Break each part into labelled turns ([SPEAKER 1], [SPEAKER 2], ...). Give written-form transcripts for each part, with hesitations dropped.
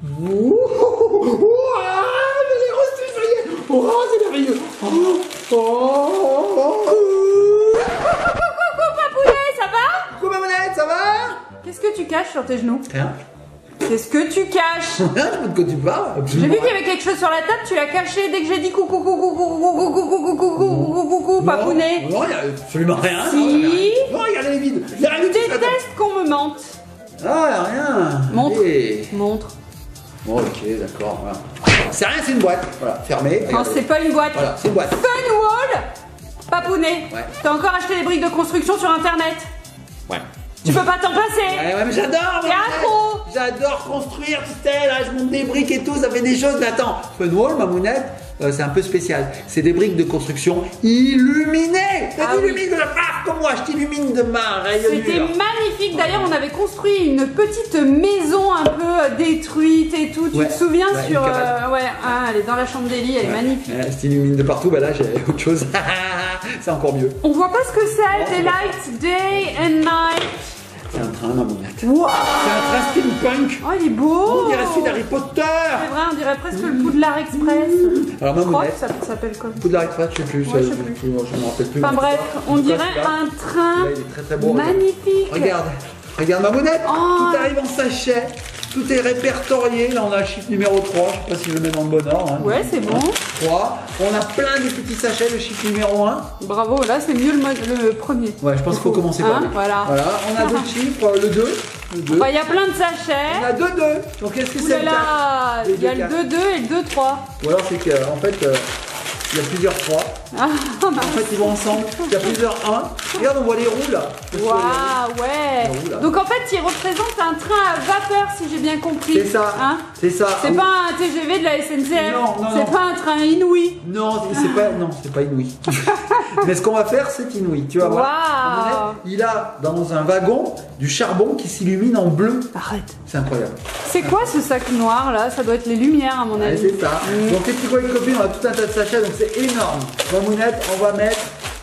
[SPEAKER 1] Ouh, je l'ai reçu, ça y est. Oh, c'est merveilleux.
[SPEAKER 2] Coucou Papounet, ça va?
[SPEAKER 1] Coucou Mamonette, ça va?
[SPEAKER 2] Qu'est-ce que tu caches sur tes genoux?
[SPEAKER 1] Rien.
[SPEAKER 2] Qu'est-ce que tu caches?
[SPEAKER 1] De quoi tu parles?
[SPEAKER 2] J'ai vu qu'il y avait quelque chose sur la table, tu l'as caché dès que j'ai dit coucou, coucou, coucou, coucou, coucou, coucou, coucou, Papounet.
[SPEAKER 1] Non, il n'y a absolument rien.
[SPEAKER 2] Si.
[SPEAKER 1] Non, regardez les vides. Il n'y a rien
[SPEAKER 2] Je
[SPEAKER 1] du tout.
[SPEAKER 2] déteste qu'on me mente.
[SPEAKER 1] Ah, il n'y a rien.
[SPEAKER 2] Montre.
[SPEAKER 1] Allez.
[SPEAKER 2] Montre.
[SPEAKER 1] Bon, ok, d'accord. Voilà. C'est rien, c'est une boîte. Voilà, fermée.
[SPEAKER 2] Non, c'est pas une boîte.
[SPEAKER 1] Voilà, c'est une boîte.
[SPEAKER 2] Funwall. Papounet.
[SPEAKER 1] Ouais.
[SPEAKER 2] T'as encore acheté des briques de construction sur internet?
[SPEAKER 1] Ouais.
[SPEAKER 2] Tu peux pas t'en passer.
[SPEAKER 1] Ouais, mais j'adore.
[SPEAKER 2] T'es accro.
[SPEAKER 1] J'adore construire, tu sais, là, je monte des briques et tout, ça fait des choses. Mais attends, Funwall, Mamounette, c'est un peu spécial. C'est des briques de construction illuminées.
[SPEAKER 2] Ah
[SPEAKER 1] T'illumines de la part comme moi, je t'illumine de ma rayonnure.
[SPEAKER 2] C'était magnifique. D'ailleurs, on avait construit une petite maison un peu détruite et tout. Tu te souviens sur. Ouais, elle est dans la chambre d'Elie, elle est magnifique.
[SPEAKER 1] Elle s'illumine de partout, bah là j'ai autre chose. C'est encore mieux.
[SPEAKER 2] On voit pas ce que c'est, des lights day and night.
[SPEAKER 1] C'est un train, Mamounette.
[SPEAKER 2] Wow.
[SPEAKER 1] C'est un train steampunk.
[SPEAKER 2] Oh, il est beau.
[SPEAKER 1] On dirait celui d'Harry Potter.
[SPEAKER 2] C'est vrai, on dirait presque le Poudlard Express.
[SPEAKER 1] Alors
[SPEAKER 2] Je crois
[SPEAKER 1] Mamounette,
[SPEAKER 2] que ça s'appelle comme.
[SPEAKER 1] Poudlard Express, je sais plus,
[SPEAKER 2] Ouais, je sais plus.
[SPEAKER 1] je me rappelle plus.
[SPEAKER 2] Enfin bref, on
[SPEAKER 1] En tout cas,
[SPEAKER 2] dirait
[SPEAKER 1] celui-là,
[SPEAKER 2] un train
[SPEAKER 1] celui-là, il est très très beau.
[SPEAKER 2] magnifique.
[SPEAKER 1] Regarde Mamounette,
[SPEAKER 2] Oh.
[SPEAKER 1] tout arrive en sachet, tout est répertorié. Là on a le chiffre numéro 3, je sais pas si je le mets dans le bon ordre. Hein.
[SPEAKER 2] Ouais, c'est bon.
[SPEAKER 1] 3. On a plein de petits sachets, le chiffre numéro 1.
[SPEAKER 2] Bravo, là c'est mieux le premier.
[SPEAKER 1] Ouais, je pense qu'il faut commencer par
[SPEAKER 2] Hein,
[SPEAKER 1] lui.
[SPEAKER 2] voilà.
[SPEAKER 1] On a d'autres chiffres, le 2. Le 2.
[SPEAKER 2] Bah, il y a plein de sachets.
[SPEAKER 1] On a 2-2. Donc qu'est-ce que
[SPEAKER 2] Ouh
[SPEAKER 1] c'est
[SPEAKER 2] là
[SPEAKER 1] le
[SPEAKER 2] là,
[SPEAKER 1] 4?
[SPEAKER 2] il y a le 2-2 et le 2-3.
[SPEAKER 1] Ou alors c'est qu'en fait, il y a plusieurs 3.
[SPEAKER 2] Ah,
[SPEAKER 1] En fait, ils vont ensemble. Il y a plusieurs 1. Regarde, on voit les roues là.
[SPEAKER 2] waouh, ouais.
[SPEAKER 1] Oula.
[SPEAKER 2] Donc en fait, il représente un train à vapeur, si j'ai bien compris.
[SPEAKER 1] C'est ça.
[SPEAKER 2] Hein,
[SPEAKER 1] C'est ça.
[SPEAKER 2] c'est pas un TGV de la SNCF.
[SPEAKER 1] Non, non,
[SPEAKER 2] c'est
[SPEAKER 1] non.
[SPEAKER 2] pas un train inouï.
[SPEAKER 1] Non, c'est pas inouï. Mais ce qu'on va faire, c'est inouï. Tu vas voir.
[SPEAKER 2] Waouh.
[SPEAKER 1] Il a dans un wagon du charbon qui s'illumine en bleu.
[SPEAKER 2] Arrête.
[SPEAKER 1] C'est incroyable.
[SPEAKER 2] C'est quoi ce sac noir là? Ça doit être les lumières à mon
[SPEAKER 1] Ouais,
[SPEAKER 2] avis.
[SPEAKER 1] c'est ça. Donc les petits coins de copines, on a tout un tas de sachets, donc c'est énorme. Mamounette, on va mettre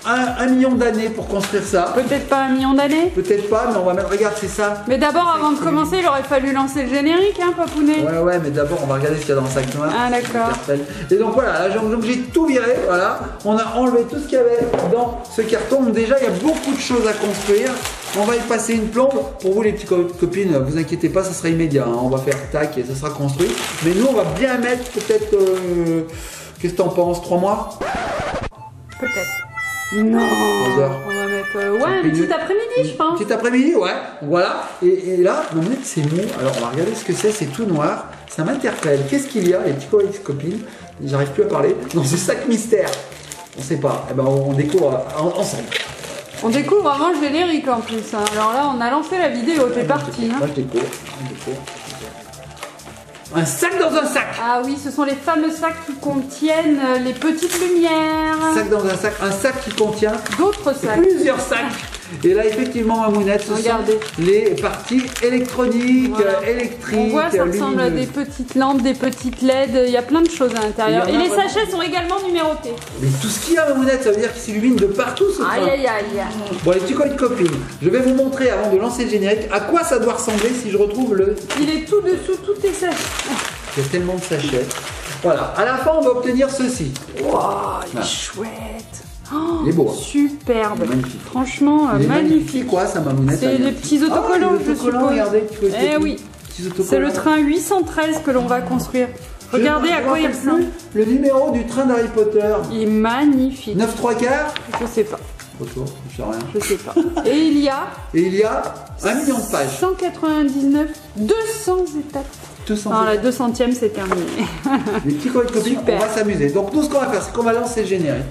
[SPEAKER 1] 1 million d'années pour construire ça.
[SPEAKER 2] Peut-être pas 1 million d'années.
[SPEAKER 1] Peut-être pas, mais on va mettre, regarde, c'est ça.
[SPEAKER 2] Mais d'abord, avant de commencer, il aurait fallu lancer le générique, hein, Papounet.
[SPEAKER 1] Ouais, mais d'abord, on va regarder ce qu'il y a dans le sac noir.
[SPEAKER 2] Ah, d'accord.
[SPEAKER 1] Et donc voilà, là, donc j'ai tout viré, voilà. On a enlevé tout ce qu'il y avait dans ce carton. Donc déjà, il y a beaucoup de choses à construire. On va y passer une plombe. Pour vous, les petites copines, vous inquiétez pas, ça sera immédiat. Hein. On va faire tac et ça sera construit. Mais nous, on va bien mettre peut-être, qu'est-ce que t'en penses, 3 mois?
[SPEAKER 2] Peut-être. Non.
[SPEAKER 1] 3 heures.
[SPEAKER 2] On va mettre, ouais, un petit après-midi, je pense.
[SPEAKER 1] Petit après-midi, ouais. Voilà. Et là, mon nez, c'est mou. Alors, on va regarder ce que c'est. C'est tout noir. Ça m'interpelle. Qu'est-ce qu'il y a, les petits copines? J'arrive plus à parler. Dans ce sac mystère. On sait pas. Eh ben, on découvre ensemble.
[SPEAKER 2] On découvre avant le générique en plus. Hein. Alors là, on a lancé la vidéo, t'es parti. Hein.
[SPEAKER 1] Moi, je découvre. Un sac dans un sac.
[SPEAKER 2] Ah oui, ce sont les fameux sacs qui contiennent les petites lumières.
[SPEAKER 1] Sac dans un sac qui contient
[SPEAKER 2] D'autres sacs.
[SPEAKER 1] plusieurs sacs. Et là, effectivement, Mamounette, ce
[SPEAKER 2] Regardez.
[SPEAKER 1] sont les parties électroniques,
[SPEAKER 2] Voilà.
[SPEAKER 1] électriques.
[SPEAKER 2] On voit, ça ressemble à des
[SPEAKER 1] lumineuses.
[SPEAKER 2] petites lampes, des petites LED. Il y a plein de choses à l'intérieur.
[SPEAKER 1] Il y en
[SPEAKER 2] Et
[SPEAKER 1] a
[SPEAKER 2] les
[SPEAKER 1] vraiment.
[SPEAKER 2] sachets sont également numérotés.
[SPEAKER 1] Mais tout ce qu'il y a, Mamounette, ça veut dire qu'il s'illumine de partout, ce train.
[SPEAKER 2] Aïe, aïe, aïe.
[SPEAKER 1] Bon, les petits coins de copines, je vais vous montrer avant de lancer le générique à quoi ça doit ressembler si je retrouve le.
[SPEAKER 2] Il est tout dessous, tout est sachets.
[SPEAKER 1] Il y a tellement de sachets. Voilà, à la fin, on va obtenir ceci.
[SPEAKER 2] Waouh, il est
[SPEAKER 1] Ah.
[SPEAKER 2] chouette. Oh,
[SPEAKER 1] Il est beau, hein.
[SPEAKER 2] superbe.
[SPEAKER 1] Il est magnifique.
[SPEAKER 2] Franchement,
[SPEAKER 1] Il est
[SPEAKER 2] magnifique.
[SPEAKER 1] C'est quoi ça, Mamounette?
[SPEAKER 2] C'est les petits autocollants,
[SPEAKER 1] Ah, les
[SPEAKER 2] je
[SPEAKER 1] autocollants,
[SPEAKER 2] suppose.
[SPEAKER 1] regardez, petits
[SPEAKER 2] Eh
[SPEAKER 1] autocollants.
[SPEAKER 2] oui,
[SPEAKER 1] Petits autocollants.
[SPEAKER 2] c'est le train 813 que l'on va construire. Regardez à quoi il ressemble.
[SPEAKER 1] Le numéro du train d'Harry Potter.
[SPEAKER 2] Il est magnifique.
[SPEAKER 1] 9 3 quarts.
[SPEAKER 2] Je sais pas,
[SPEAKER 1] Autour, je sais rien.
[SPEAKER 2] je sais pas. Et il y a
[SPEAKER 1] Et il y a 1 million de pages.
[SPEAKER 2] 199, 200 étapes.
[SPEAKER 1] 200
[SPEAKER 2] Non, la 200e c'est terminé.
[SPEAKER 1] Les petits coins de copines,
[SPEAKER 2] Super.
[SPEAKER 1] on va s'amuser. Donc nous, ce qu'on va faire, c'est qu'on va lancer le générique.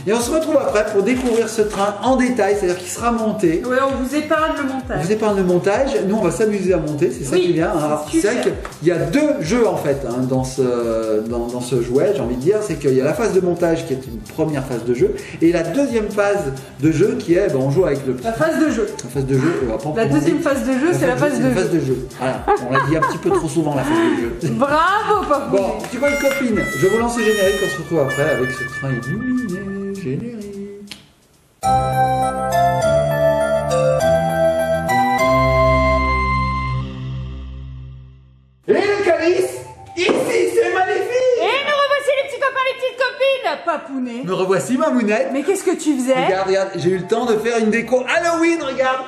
[SPEAKER 1] Et on se retrouve après pour découvrir ce train en détail, c'est-à-dire qu'il sera monté.
[SPEAKER 2] Ouais, on vous épargne le
[SPEAKER 1] Je
[SPEAKER 2] montage.
[SPEAKER 1] vous épargne le montage, nous on va s'amuser à monter, c'est ça
[SPEAKER 2] Oui,
[SPEAKER 1] qui est bien. Alors,
[SPEAKER 2] c'est
[SPEAKER 1] c'est vrai
[SPEAKER 2] super.
[SPEAKER 1] qu'il y a 2 jeux en fait hein, dans ce jouet, j'ai envie de dire, c'est qu'il y a la phase de montage qui est une première phase de jeu, et la deuxième phase de jeu qui est, on joue avec le
[SPEAKER 2] La phase de jeu.
[SPEAKER 1] la phase de jeu. On va pas en
[SPEAKER 2] La
[SPEAKER 1] commander.
[SPEAKER 2] deuxième phase de jeu, c'est la phase
[SPEAKER 1] c'est
[SPEAKER 2] de
[SPEAKER 1] une phase
[SPEAKER 2] jeu.
[SPEAKER 1] de jeu. Voilà, on l'a dit un petit peu trop souvent la phase de jeu.
[SPEAKER 2] Bravo, Papounet.
[SPEAKER 1] Bon, petit coin de copine, je vous lance le générique, on se retrouve après avec ce train illuminé, générique. Et le calice,
[SPEAKER 2] Papounet.
[SPEAKER 1] Me revoici, Mamounette.
[SPEAKER 2] Mais qu'est-ce que tu faisais?
[SPEAKER 1] Regarde, regarde, j'ai eu le temps de faire une déco Halloween, regarde.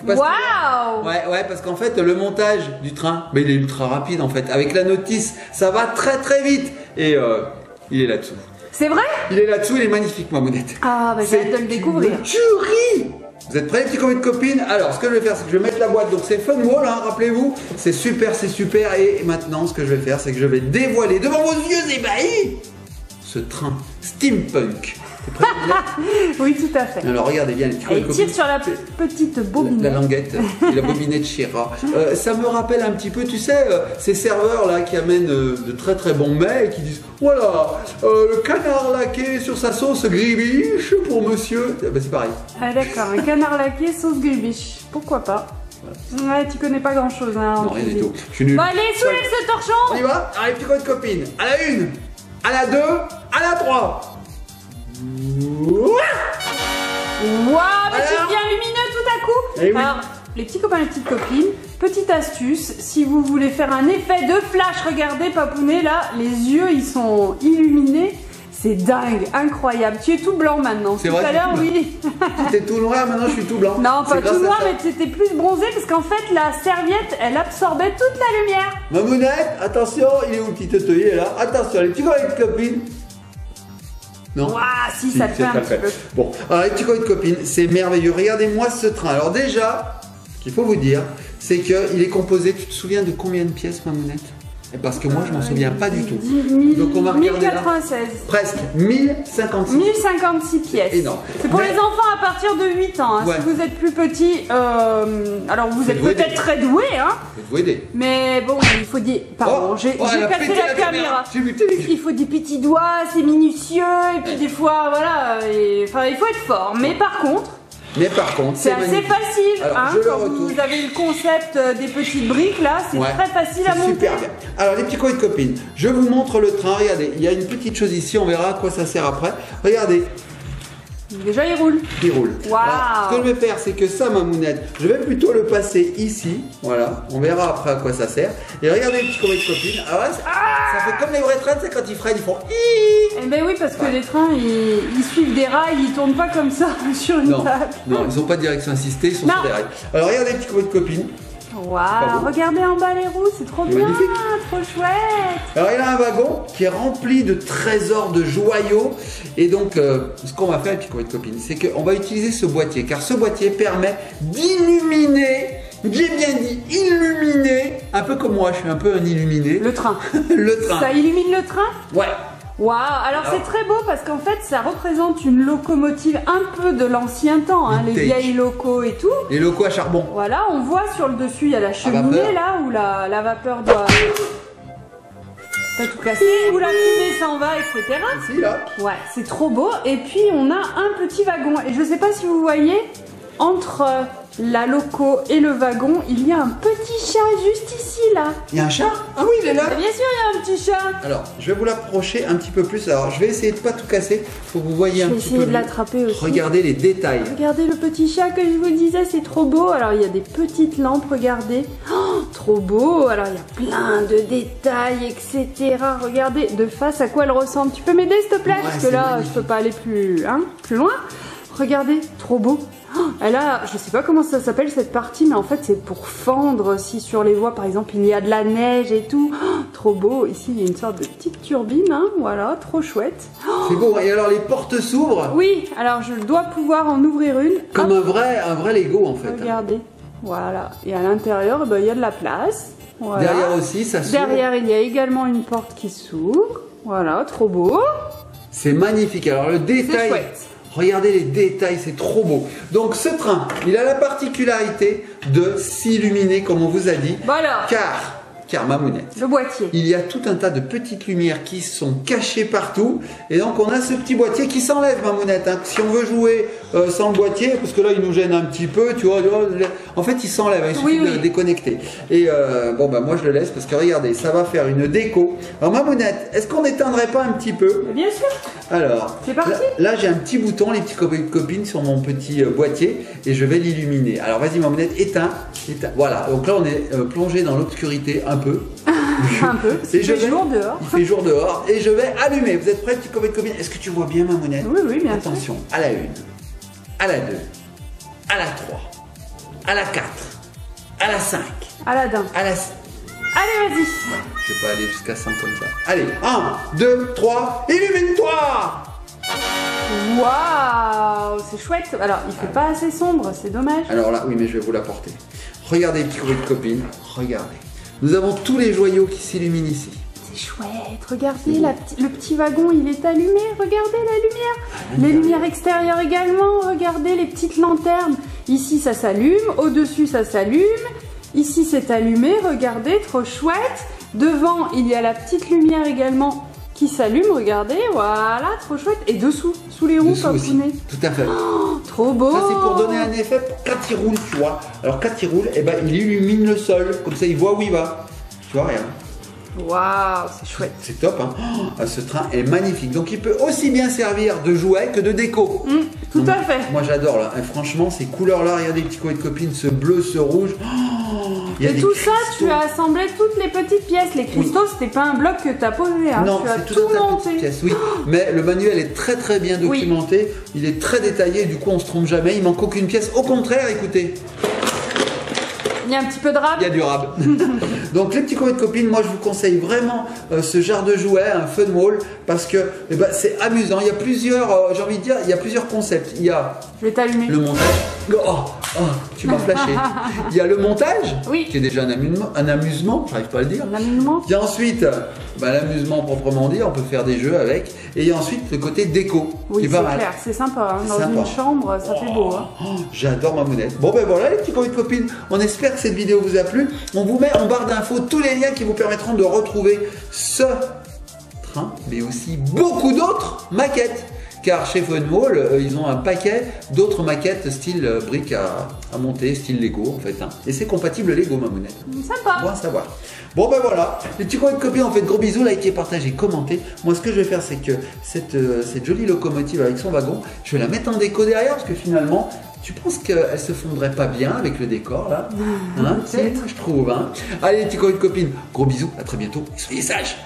[SPEAKER 2] Waouh!
[SPEAKER 1] Ouais, parce qu'en fait, le montage du train, il est ultra rapide en fait. Avec la notice, ça va très très vite. Et il est là-dessous.
[SPEAKER 2] C'est vrai?
[SPEAKER 1] Il est là-dessous, il est magnifique, Mamounette.
[SPEAKER 2] Ah, bah j'ai hâte de le découvrir.
[SPEAKER 1] Tuerie! Vous êtes prêts, les petits copains de copines? Alors, ce que je vais faire, c'est que je vais mettre la boîte. Donc, c'est Fun Wall, hein, rappelez-vous. C'est super, c'est super. Et maintenant, ce que je vais faire, c'est que je vais dévoiler devant vos yeux ébahis ce train steampunk. T'es prêt?
[SPEAKER 2] Oui, tout à fait.
[SPEAKER 1] Alors, regardez bien les petits copains de
[SPEAKER 2] Et
[SPEAKER 1] copines.
[SPEAKER 2] tire sur la petite bobinette.
[SPEAKER 1] La languette et la bobinette Chira. Ça me rappelle un petit peu, tu sais, ces serveurs là qui amènent de très très bons mets et qui disent voilà, le canard laqué sur sa sauce gribiche pour monsieur. Ben, c'est pareil.
[SPEAKER 2] Ah d'accord, un canard laqué sauce gribiche. Pourquoi pas? Voilà. Ouais, tu connais pas grand chose. Hein,
[SPEAKER 1] non, rien du tout. Je suis nul.
[SPEAKER 2] Bon, allez, soulève ce torchon.
[SPEAKER 1] On y va? Allez, petits copains de copines. À la 1, à la 2, à la 3.
[SPEAKER 2] Waouh, mais tu deviens lumineux tout à coup.
[SPEAKER 1] Eh oui.
[SPEAKER 2] Alors, les petits copains et les petites copines, petite astuce, si vous voulez faire un effet de flash, regardez Papounet là, les yeux ils sont illuminés, c'est dingue, incroyable. Tu es tout blanc maintenant.
[SPEAKER 1] C'est vrai,
[SPEAKER 2] tout à l'heure, oui.
[SPEAKER 1] J'étais tout noir, maintenant je suis tout blanc.
[SPEAKER 2] Non, pas tout noir, mais tu étais plus bronzé parce qu'en fait la serviette elle absorbait toute la lumière.
[SPEAKER 1] Mamounette, attention, il est où le petit teuteau? Il est là. Attention, les petits copains et les copines. Non.
[SPEAKER 2] Waouh, si, ça le fait un petit peu.
[SPEAKER 1] Bon, alors les petits copains de copines, c'est merveilleux. Regardez-moi ce train. Alors déjà, ce qu'il faut vous dire, c'est qu'il est composé, tu te souviens de combien de pièces, Mamounette? Parce que moi, je m'en souviens pas du tout. Donc on va regarder
[SPEAKER 2] 1096.
[SPEAKER 1] là. Presque 1056.
[SPEAKER 2] 1056 pièces.
[SPEAKER 1] Énorme.
[SPEAKER 2] C'est pour les enfants à partir de 8 ans. Hein.
[SPEAKER 1] Ouais.
[SPEAKER 2] Si vous êtes plus petit, alors vous êtes peut-être très doué, hein.
[SPEAKER 1] Vous aider.
[SPEAKER 2] Mais bon, il faut dire. Pardon, j'ai cassé la caméra. Il faut des petits doigts, c'est minutieux, et puis des fois, voilà. Enfin, il faut être fort. Mais par contre. C'est assez facile.
[SPEAKER 1] Alors,
[SPEAKER 2] hein, quand vous avez le concept des petites briques là, c'est très facile à monter.
[SPEAKER 1] Super bien. Alors les petits copains de copines, je vous montre le train. Regardez, il y a une petite chose ici, on verra à quoi ça sert après. Regardez.
[SPEAKER 2] Déjà il roule.
[SPEAKER 1] Il roule.
[SPEAKER 2] Wow.
[SPEAKER 1] Alors, ce que je vais faire, c'est que ça, Mamounette, je vais plutôt le passer ici. Voilà, on verra après à quoi ça sert. Et regardez les petits copains de copines. Alors là, ça fait comme les vrais trains, c'est quand ils freinent, ils font
[SPEAKER 2] Eh ben oui, parce que les trains, ils suivent des rails, ils tournent pas comme ça sur une table.
[SPEAKER 1] Non, ils n'ont pas de direction assistée, ils sont sur des rails. Alors regardez les petits copains de copines.
[SPEAKER 2] Waouh, regardez en bas les roues, c'est trop bien,
[SPEAKER 1] magnifique.
[SPEAKER 2] trop chouette.
[SPEAKER 1] Alors il y a un wagon qui est rempli de trésors, de joyaux. Et donc ce qu'on va faire, les petits copains de copines, c'est qu'on va utiliser ce boîtier. Car ce boîtier permet d'illuminer, j'ai bien dit illuminer, un peu comme moi, je suis un peu un illuminé.
[SPEAKER 2] Le train.
[SPEAKER 1] Le train.
[SPEAKER 2] Ça illumine le train?
[SPEAKER 1] Ouais.
[SPEAKER 2] Waouh, alors c'est très beau parce qu'en fait ça représente une locomotive un peu de l'ancien temps, hein, les vieilles locaux et tout.
[SPEAKER 1] Les locaux à charbon.
[SPEAKER 2] Voilà, on voit sur le dessus, il y a la cheminée là où la vapeur doit pas tout casser, où la fumée s'en va, etc.
[SPEAKER 1] Ici, là.
[SPEAKER 2] Ouais, c'est trop beau. Et puis on a un petit wagon. Et je sais pas si vous voyez, entre la loco et le wagon, il y a un petit chat juste ici là.
[SPEAKER 1] Il y a un chat? Ah oui, il est là.
[SPEAKER 2] Bien sûr, il y a un petit chat.
[SPEAKER 1] Alors, je vais vous l'approcher un petit peu plus. Alors, je vais essayer de pas tout casser pour que vous voyez un petit peu.
[SPEAKER 2] Je vais essayer de l'attraper aussi.
[SPEAKER 1] Regardez les détails.
[SPEAKER 2] Regardez le petit chat que je vous disais, c'est trop beau. Alors, il y a des petites lampes, regardez. Oh, trop beau. Alors, il y a plein de détails, etc. Regardez de face à quoi elle ressemble. Tu peux m'aider, s'il te plaît?
[SPEAKER 1] Ouais,
[SPEAKER 2] parce que là,
[SPEAKER 1] magnifique.
[SPEAKER 2] je peux pas aller plus loin. Regardez, trop beau. Oh, elle a, je sais pas comment ça s'appelle cette partie, mais en fait c'est pour fendre si sur les voies par exemple il y a de la neige et tout. Oh, trop beau. Ici il y a une sorte de petite turbine, hein. Voilà, trop chouette. Oh.
[SPEAKER 1] C'est beau. Et alors les portes s'ouvrent?
[SPEAKER 2] Oui, alors je dois pouvoir en ouvrir une.
[SPEAKER 1] Comme un vrai Lego en fait.
[SPEAKER 2] Regardez, voilà. Et à l'intérieur, il y a de la place. Voilà.
[SPEAKER 1] Derrière aussi, ça s'ouvre.
[SPEAKER 2] Derrière il y a également une porte qui s'ouvre. Voilà, trop beau.
[SPEAKER 1] C'est magnifique. Alors le détail.
[SPEAKER 2] C'est chouette.
[SPEAKER 1] Regardez les détails, c'est trop beau. Donc ce train, il a la particularité de s'illuminer comme on vous a dit.
[SPEAKER 2] Voilà.
[SPEAKER 1] Car Mamounette,
[SPEAKER 2] le boîtier.
[SPEAKER 1] Il y a tout un tas de petites lumières qui sont cachées partout. Et donc on a ce petit boîtier qui s'enlève, Mamounette. Hein. Si on veut jouer sans le boîtier, parce que là il nous gêne un petit peu, tu vois. En fait il s'enlève, il suffit de le déconnecter. Et bon bah moi je le laisse parce que regardez, ça va faire une déco. Alors Mamounette, est-ce qu'on n'éteindrait pas un petit peu?
[SPEAKER 2] Bien sûr.
[SPEAKER 1] Alors,
[SPEAKER 2] c'est parti.
[SPEAKER 1] Là j'ai un petit bouton, les petits copines sur mon petit boîtier et je vais l'illuminer. Alors vas-y Mamounette, éteins. Voilà, donc là on est plongé dans l'obscurité un peu.
[SPEAKER 2] Un peu, parce qu'il fait jour dehors.
[SPEAKER 1] Il fait jour dehors et je vais allumer. Vous êtes prêts, petits copains et copines? Est-ce que tu vois bien, Mamounette?
[SPEAKER 2] Oui, oui, bien sûr.
[SPEAKER 1] Attention, à la 1, à la 2, à la 3, à la 4, à la 5,
[SPEAKER 2] Aladin.
[SPEAKER 1] à la...
[SPEAKER 2] Allez, vas-y.
[SPEAKER 1] Je vais pas aller jusqu'à 5 comme ça. Allez, 1, 2, 3, illumine-toi!
[SPEAKER 2] Waouh, c'est chouette. Alors, il fait pas assez sombre, c'est dommage.
[SPEAKER 1] Alors là, oui, mais je vais vous l'apporter. Regardez, petits copains et copines, regardez. Nous avons tous les joyaux qui s'illuminent ici.
[SPEAKER 2] C'est chouette. Regardez, le petit wagon, il est allumé. Regardez la lumière. Les lumières extérieures également. Regardez les petites lanternes. Ici, ça s'allume. Au-dessus, ça s'allume. Ici, c'est allumé. Regardez, trop chouette. Devant, il y a la petite lumière également qui s'allume. Regardez, voilà, trop chouette. Et dessous, sous les roues,
[SPEAKER 1] Dessous aussi,
[SPEAKER 2] papounet.
[SPEAKER 1] tout à fait.
[SPEAKER 2] Oh, trop beau.
[SPEAKER 1] Ça, c'est pour donner un effet quand il roule, tu vois. Alors, quand il roule, eh ben, il illumine le sol. Comme ça, il voit où il va. Tu vois, rien.
[SPEAKER 2] Waouh, c'est chouette.
[SPEAKER 1] C'est top, hein. Oh, ce train est magnifique. Donc, il peut aussi bien servir de jouet que de déco.
[SPEAKER 2] Tout à fait.
[SPEAKER 1] Moi, j'adore, là. Et franchement, ces couleurs-là, regardez, petits copains et copines, ce bleu, ce rouge. Oh, il y a
[SPEAKER 2] Et
[SPEAKER 1] des
[SPEAKER 2] tout ça,
[SPEAKER 1] cristaux.
[SPEAKER 2] tu as assemblé toutes les petites pièces. Les cristaux, c'était pas un bloc que tu as posé. Hein.
[SPEAKER 1] Non,
[SPEAKER 2] tu as
[SPEAKER 1] c'est
[SPEAKER 2] tout
[SPEAKER 1] tout un tas de
[SPEAKER 2] monté.
[SPEAKER 1] petites pièces, oui. Mais le manuel est très très bien documenté. Il est très détaillé, du coup on se trompe jamais. Il manque aucune pièce. Au contraire, écoutez,
[SPEAKER 2] Il y a un petit peu de rab.
[SPEAKER 1] il y a du rab. Donc les petits copains et copines, moi je vous conseille vraiment ce genre de jouet, un fun wall, parce que eh ben, c'est amusant. Il y a plusieurs, j'ai envie de dire, il y a plusieurs concepts. Il y a
[SPEAKER 2] Je vais t'allumer.
[SPEAKER 1] le montage. Oh, tu m'as flashé. Il y a le montage,
[SPEAKER 2] Oui.
[SPEAKER 1] qui est déjà un amusement, j'arrive pas à le dire.
[SPEAKER 2] L'amusement.
[SPEAKER 1] Il y a ensuite l'amusement proprement dit, on peut faire des jeux avec. Et il y a ensuite le côté déco, qui
[SPEAKER 2] Oui,
[SPEAKER 1] est
[SPEAKER 2] c'est
[SPEAKER 1] pas mal.
[SPEAKER 2] clair, c'est sympa. Hein. Dans
[SPEAKER 1] Sympa.
[SPEAKER 2] une chambre, ça fait beau. Hein.
[SPEAKER 1] Oh, j'adore ma monnaie. Bon ben voilà les petits copains et copines, on espère que cette vidéo vous a plu. On vous met en barre d'infos tous les liens qui vous permettront de retrouver ce train, mais aussi beaucoup d'autres maquettes. Car chez Funwall, ils ont un paquet d'autres maquettes style briques à monter, style Lego en fait. Hein. Et c'est compatible Lego ma monnaie.
[SPEAKER 2] Sympa.
[SPEAKER 1] Bon à savoir. Bon ben voilà, les petits copains et copines, on fait de gros bisous, likez, partagez, commentez. Moi ce que je vais faire c'est que cette jolie locomotive avec son wagon, je vais la mettre en déco derrière parce que finalement, tu penses qu'elle se fondrait pas bien avec le décor là, hein,
[SPEAKER 2] peut-être.
[SPEAKER 1] je trouve. Hein. Allez les petits copains et copines, gros bisous, à très bientôt et soyez sages.